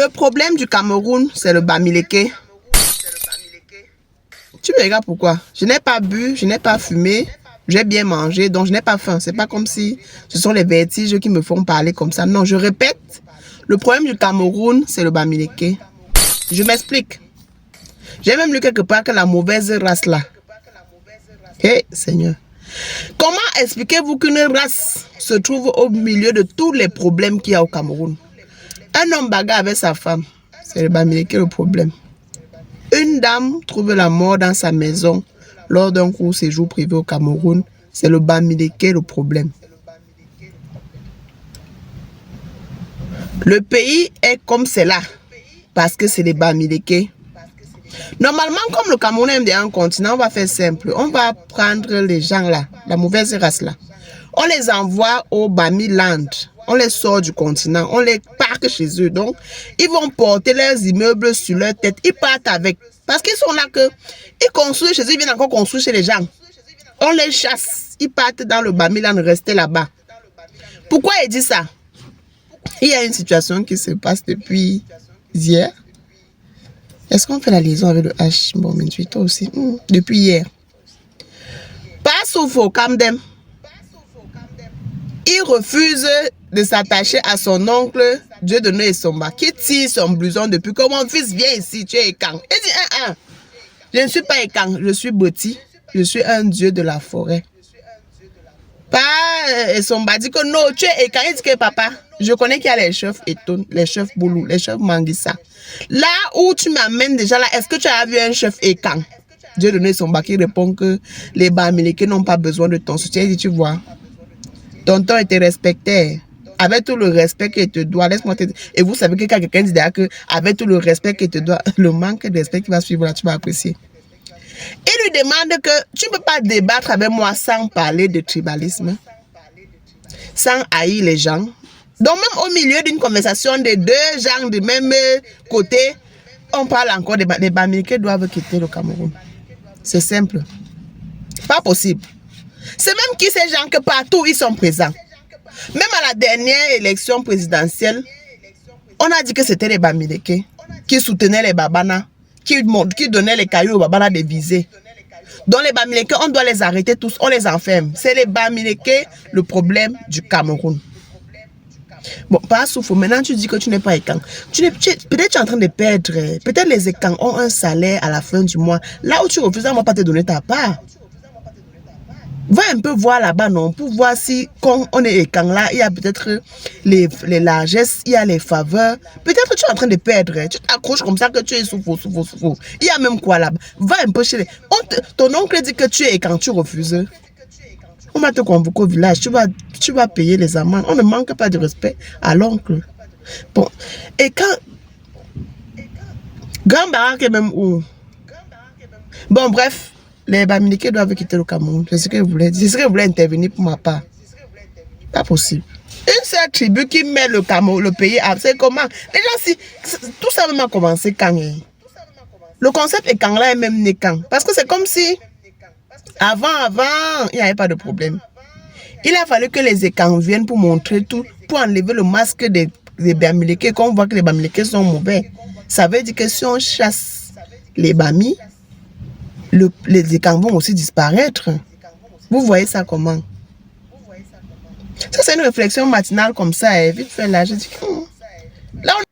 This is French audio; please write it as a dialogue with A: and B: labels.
A: Le problème du Cameroun, c'est le Bamileke. Tu me regardes pourquoi? Je n'ai pas bu, je n'ai pas fumé, j'ai bien mangé, donc je n'ai pas faim. C'est pas comme si ce sont les vertiges qui me font parler comme ça. Non, je répète, le problème du Cameroun, c'est le Bamileke. Je m'explique. J'ai même lu quelque part que la mauvaise race là. Hé, Seigneur. Comment expliquez-vous qu'une race se trouve au milieu de tous les problèmes qu'il y a au Cameroun? Un homme bagarre avec sa femme, c'est le Bamileke le problème. Une dame trouve la mort dans sa maison lors d'un court séjour privé au Cameroun, c'est le Bamileke le problème. Le pays est comme c'est là, parce que c'est les Bamileke. Normalement, comme le Cameroun est un continent, on va faire simple. On va prendre les gens là, la mauvaise race là. On les envoie au Bamiland. On les sort du continent. On les parque chez eux. Donc, ils vont porter leurs immeubles sur leur tête. Ils partent avec. Parce qu'ils sont là que... Ils construisent chez eux, ils viennent encore construire chez les gens. On les chasse. Ils partent dans le Bamiland, rester là-bas. Pourquoi il dit ça? Il y a une situation qui se passe depuis hier. Est-ce qu'on fait la liaison avec le H? Bon, mais toi aussi. Depuis hier. Pas Soufo Kamdem. Il refuse de s'attacher à son oncle Dieu de Somba, qui tire son blouson depuis que mon fils vient ici, tu es Ekang. Il dit, je ne suis pas Ekang, je suis Boti, je suis un dieu de la forêt. Pas Somba dit que non, tu es Ekang. Il dit que papa, je connais qu'il y a les chefs Eton, les chefs Boulou, les chefs Manguissa. Là où tu m'amènes déjà là, est-ce que tu as vu un chef Ekang? Dieu de Somba qui répond que les Bamileke n'ont pas besoin de ton soutien. Il dit, tu vois. Tonton était respecté. Avec tout le respect qu'il te doit, laisse-moi te dire. Et vous savez que quand quelqu'un dit que avec tout le respect qu'il te doit, le manque de respect qui va suivre là, tu vas apprécier. Il lui demande que tu ne peux pas débattre avec moi sans parler de tribalisme, sans haïr les gens. Donc même au milieu d'une conversation de deux gens du même côté, on parle encore des Bamileke doivent quitter le Cameroun. C'est simple. Pas possible. C'est même qui ces gens que partout ils sont présents. Même à la dernière élection présidentielle, on a dit que c'était les Bamileke qui soutenaient les Babana, qui donnaient les cailloux aux Babana des visées. Donc les Bamileke, on doit les arrêter tous, on les enferme. C'est les Bamileke le problème du Cameroun. Bon, pas Soufou, maintenant tu dis que tu n'es pas Ekang. Peut-être tu es en train de perdre. Peut-être les Ekang ont un salaire à la fin du mois. Là où tu refuses, on ne va pas te donner ta part. Va un peu voir là-bas, non, pour voir si, quand on est Ekang là, il y a peut-être les largesses, il y a les faveurs. Peut-être que tu es en train de perdre. Tu t'accroches comme ça que tu es Soufou. Il y a même quoi là-bas. Va un peu chez les... Ton oncle dit que tu es Ekang, tu refuses. On va te convoquer au village, tu vas payer les amendes. On ne manque pas de respect à l'oncle. Bon, et quand... Grand Barak est même où? Bon, bref. Les Bamileke doivent quitter le Cameroun. C'est ce que je voulais dire. C'est ce que je voulais intervenir pour ma part. Pas possible. Une seule tribu qui met le Cameroun, le pays à... C'est comment? Déjà, si... Tout ça même a commencé quand? Le concept est quand là est même né quand? Parce que c'est comme si... Avant, il n'y avait pas de problème. Il a fallu que les Ekang viennent pour montrer tout, pour enlever le masque des Bamileke, qu'on voit que les Bamileke sont mauvais. Ça veut dire que si on chasse les Bami, les Ekang vont aussi disparaître. Vous voyez ça comment? Ça, c'est une réflexion matinale comme ça. Vite fait là, je dis... Là, on